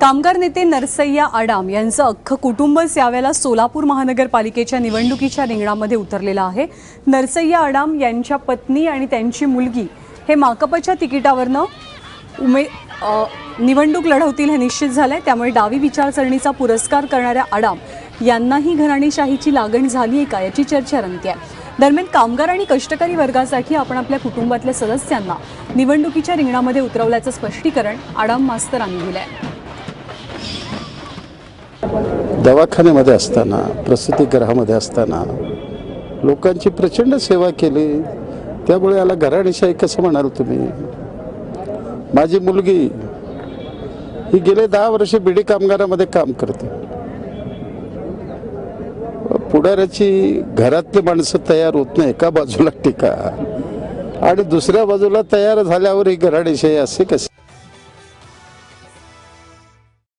कामगार नेते नरसय्या आडाम यांचं अख्खं कुटुंबच यावेळेला सोलापूर महानगरपालिकेच्या निवडणुकीच्या रिंगणामध्ये उतरलेलं आहे। नरसय्या आडाम यांच्या पत्नी आणि त्यांची मुलगी हे माकपच्या तिकिटावरनं निवडणूक लढवतील हे निश्चित झालंय। त्यामुळे डावी विचारसरणीचा पुरस्कार करणाऱ्या आडाम यांनाही घराणेशाहीची लागण झाली आहे का याची चर्चा रंगते आहे। दरम्यान कामगार आणि कष्टकरी वर्गासाठी आपण आपल्या कुटुंबातल्या सदस्यांना निवडणुकीच्या रिंगणामध्ये उतरवल्याचं स्पष्टीकरण आडाम मास्तरांनी दिलं आहे। दवाखान्यामध्ये असताना प्रसूतिगृहामध्ये असताना लोकांची प्रचंड सेवा केली, त्यामुळे याला घराणेशाही कसं म्हणाल तुम्ही। माझी मुलगी ही गेले 10 वर्ष बीडी कामगारामध्ये काम करते। पुढाऱ्याची घरातली माणसं तयार होत नाही, एका बाजूला टीका आणि दुसऱ्या बाजूला तयार झाल्यावर ही घराणेशाही असे कसे।